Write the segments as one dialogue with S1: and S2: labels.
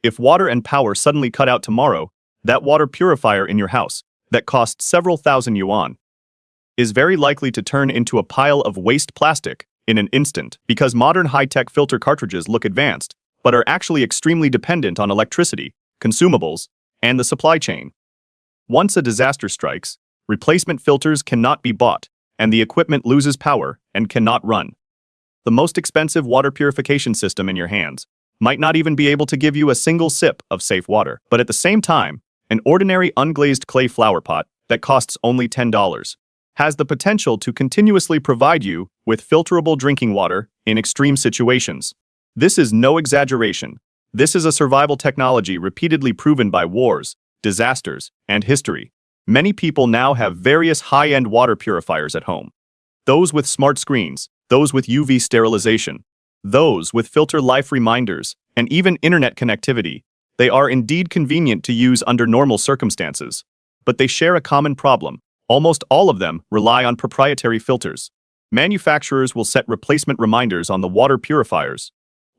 S1: If water and power suddenly cut out tomorrow, that water purifier in your house, that cost several thousand yuan, is very likely to turn into a pile of waste plastic in an instant because modern high-tech filter cartridges look advanced, but are actually extremely dependent on electricity, consumables, and the supply chain. Once a disaster strikes, replacement filters cannot be bought, and the equipment loses power and cannot run. The most expensive water purification system in your hands might not even be able to give you a single sip of safe water, but at the same time, an ordinary unglazed clay flower pot that costs only $10 has the potential to continuously provide you with filterable drinking water in extreme situations. This is no exaggeration. This is a survival technology repeatedly proven by wars, disasters, and history. Many people now have various high-end water purifiers at home. Those with smart screens, those with UV sterilization, those with filter life reminders, and even internet connectivity. They are indeed convenient to use under normal circumstances. But they share a common problem. Almost all of them rely on proprietary filters. Manufacturers will set replacement reminders on the water purifiers.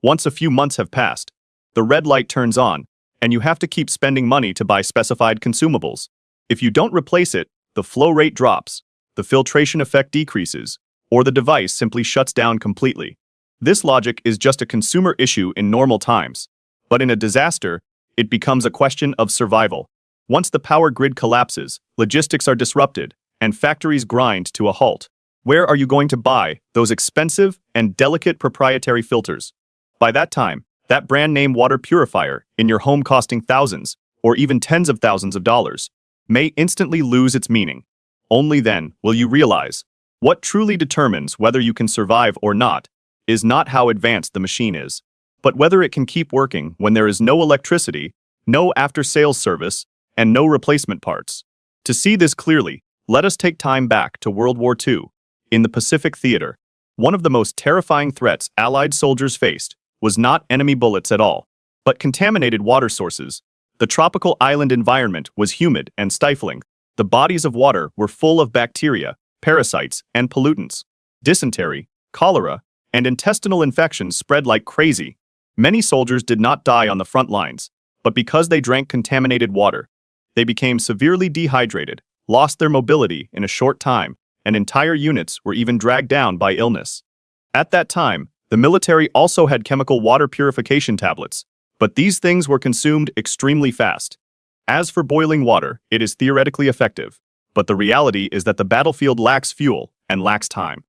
S1: Once a few months have passed, the red light turns on, and you have to keep spending money to buy specified consumables. If you don't replace it, the flow rate drops, the filtration effect decreases, or the device simply shuts down completely. This logic is just a consumer issue in normal times, but in a disaster, it becomes a question of survival. Once the power grid collapses, logistics are disrupted, and factories grind to a halt. Where are you going to buy those expensive and delicate proprietary filters? By that time, that brand name water purifier in your home costing thousands, or even tens of thousands of dollars, may instantly lose its meaning. Only then will you realize what truly determines whether you can survive or not is not how advanced the machine is, but whether it can keep working when there is no electricity, no after-sales service, and no replacement parts. To see this clearly, let us take time back to World War II. In the Pacific Theater, one of the most terrifying threats Allied soldiers faced was not enemy bullets at all, but contaminated water sources. The tropical island environment was humid and stifling. The bodies of water were full of bacteria, parasites, and pollutants. Dysentery, cholera, and intestinal infections spread like crazy. Many soldiers did not die on the front lines, but because they drank contaminated water, they became severely dehydrated, lost their mobility in a short time, and entire units were even dragged down by illness. At that time, the military also had chemical water purification tablets, but these things were consumed extremely fast. As for boiling water, it is theoretically effective, but the reality is that the battlefield lacks fuel and lacks time.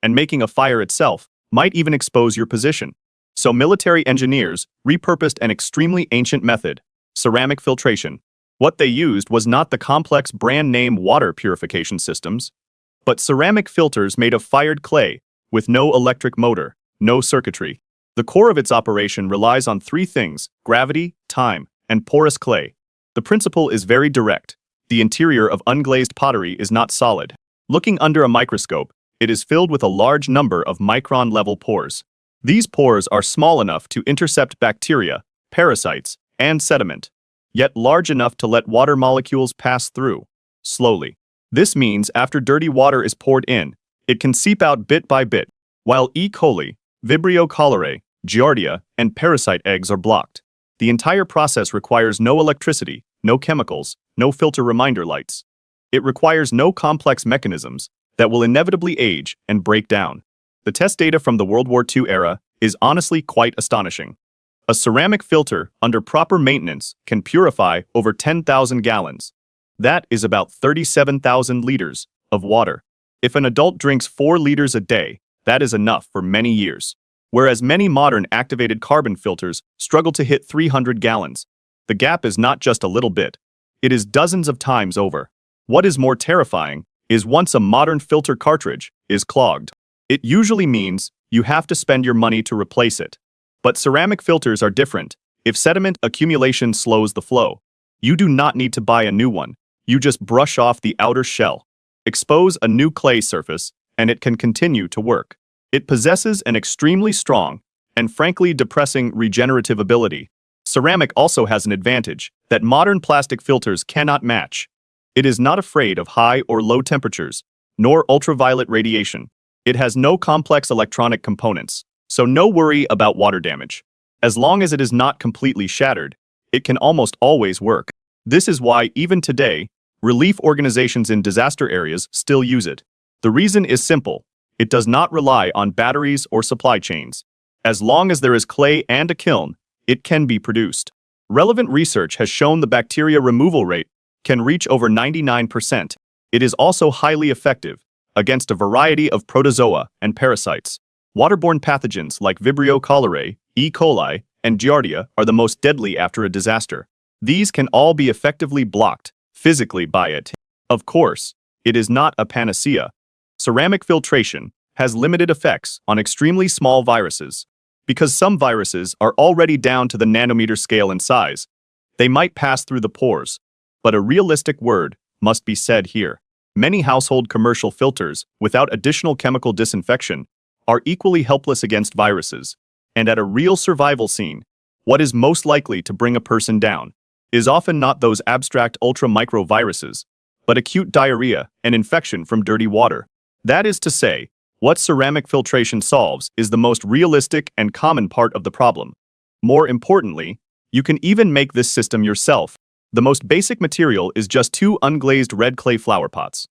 S1: And making a fire itself might even expose your position. So military engineers repurposed an extremely ancient method, ceramic filtration. What they used was not the complex brand name water purification systems, but ceramic filters made of fired clay with no electric motor, no circuitry. The core of its operation relies on three things: gravity, time, and porous clay. The principle is very direct. The interior of unglazed pottery is not solid. Looking under a microscope, it is filled with a large number of micron-level pores. These pores are small enough to intercept bacteria, parasites, and sediment, yet large enough to let water molecules pass through, slowly. This means after dirty water is poured in, it can seep out bit by bit, while E. coli, Vibrio cholerae, Giardia, and parasite eggs are blocked. The entire process requires no electricity, no chemicals, no filter reminder lights. It requires no complex mechanisms that will inevitably age and break down. The test data from the World War II era is honestly quite astonishing. A ceramic filter under proper maintenance can purify over 10,000 gallons. That is about 37,000 liters of water. If an adult drinks 4 liters a day, that is enough for many years. Whereas many modern activated carbon filters struggle to hit 300 gallons. The gap is not just a little bit. It is dozens of times over. What is more terrifying is once a modern filter cartridge is clogged, it usually means you have to spend your money to replace it. But ceramic filters are different. If sediment accumulation slows the flow, you do not need to buy a new one. You just brush off the outer shell. Expose a new clay surface, and it can continue to work. It possesses an extremely strong and frankly depressing regenerative ability. Ceramic also has an advantage that modern plastic filters cannot match. It is not afraid of high or low temperatures, nor ultraviolet radiation. It has no complex electronic components, so no worry about water damage. As long as it is not completely shattered, it can almost always work. This is why, even today, relief organizations in disaster areas still use it. The reason is simple. It does not rely on batteries or supply chains. As long as there is clay and a kiln, it can be produced. Relevant research has shown the bacteria removal rate can reach over 99%. It is also highly effective against a variety of protozoa and parasites. Waterborne pathogens like Vibrio cholerae, E. coli, and Giardia are the most deadly after a disaster. These can all be effectively blocked physically by it. Of course, it is not a panacea. Ceramic filtration has limited effects on extremely small viruses. Because some viruses are already down to the nanometer scale in size, they might pass through the pores. But a realistic word must be said here. Many household commercial filters, without additional chemical disinfection, are equally helpless against viruses. And at a real survival scene, what is most likely to bring a person down is often not those abstract ultra-micro viruses, but acute diarrhea and infection from dirty water. That is to say, what ceramic filtration solves is the most realistic and common part of the problem. More importantly, you can even make this system yourself. The most basic material is just 2 unglazed red clay flower pots.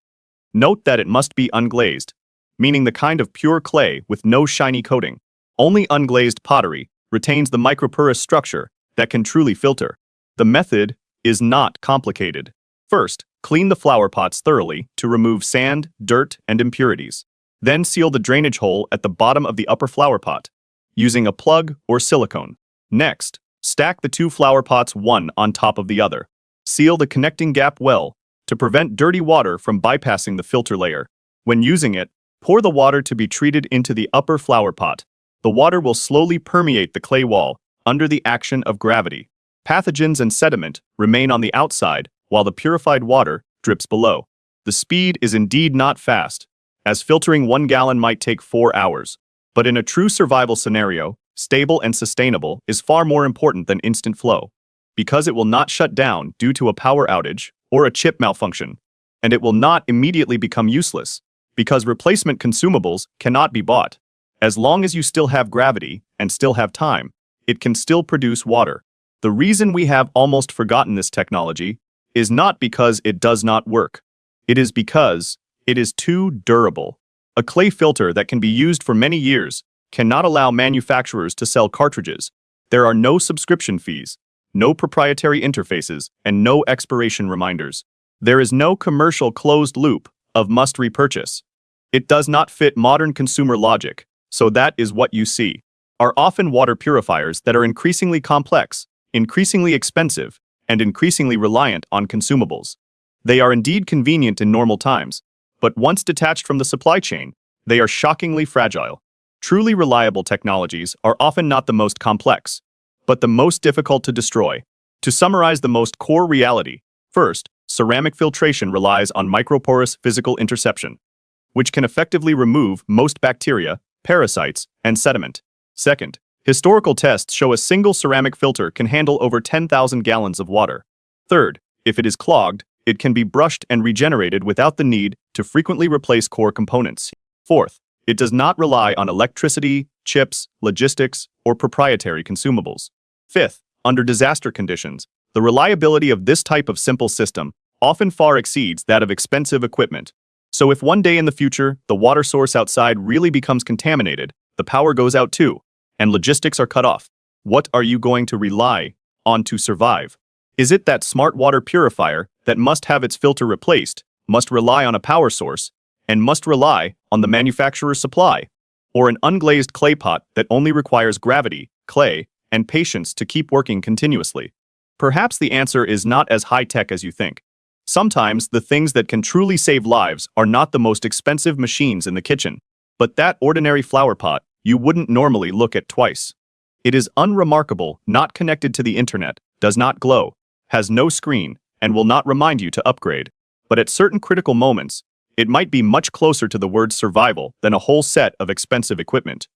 S1: Note that it must be unglazed, meaning the kind of pure clay with no shiny coating. Only unglazed pottery retains the microporous structure that can truly filter. The method is not complicated. First, clean the flower pots thoroughly to remove sand, dirt, and impurities. Then seal the drainage hole at the bottom of the upper flower pot, using a plug or silicone. Next, stack the 2 flower pots one on top of the other. Seal the connecting gap well to prevent dirty water from bypassing the filter layer. When using it, pour the water to be treated into the upper flower pot. The water will slowly permeate the clay wall under the action of gravity. Pathogens and sediment remain on the outside while the purified water drips below. The speed is indeed not fast, as filtering 1 gallon might take 4 hours. But in a true survival scenario, stable and sustainable is far more important than instant flow, because it will not shut down due to a power outage or a chip malfunction, and it will not immediately become useless, because replacement consumables cannot be bought. As long as you still have gravity and still have time, it can still produce water. The reason we have almost forgotten this technology is not because it does not work. It is because it is too durable. A clay filter that can be used for many years cannot allow manufacturers to sell cartridges. There are no subscription fees, no proprietary interfaces, and no expiration reminders. There is no commercial closed loop of must repurchase. It does not fit modern consumer logic, so that is what you see are often water purifiers that are increasingly complex, increasingly expensive, and increasingly reliant on consumables. They are indeed convenient in normal times, but once detached from the supply chain, they are shockingly fragile. Truly reliable technologies are often not the most complex, but the most difficult to destroy. To summarize the most core reality, first, ceramic filtration relies on microporous physical interception, which can effectively remove most bacteria, parasites, and sediment. Second, historical tests show a single ceramic filter can handle over 10,000 gallons of water. Third, if it is clogged, it can be brushed and regenerated without the need to frequently replace core components. Fourth, it does not rely on electricity, chips, logistics, or proprietary consumables. Fifth, under disaster conditions, the reliability of this type of simple system often far exceeds that of expensive equipment. So if one day in the future the water source outside really becomes contaminated, the power goes out too, and logistics are cut off, what are you going to rely on to survive? Is it that smart water purifier that must have its filter replaced, must rely on a power source, and must rely on the manufacturer's supply? Or an unglazed clay pot that only requires gravity, clay, and patience to keep working continuously? Perhaps the answer is not as high-tech as you think. Sometimes the things that can truly save lives are not the most expensive machines in the kitchen, but that ordinary flower pot you wouldn't normally look at twice. It is unremarkable, not connected to the internet, does not glow, has no screen, and will not remind you to upgrade. But at certain critical moments, it might be much closer to the word survival than a whole set of expensive equipment.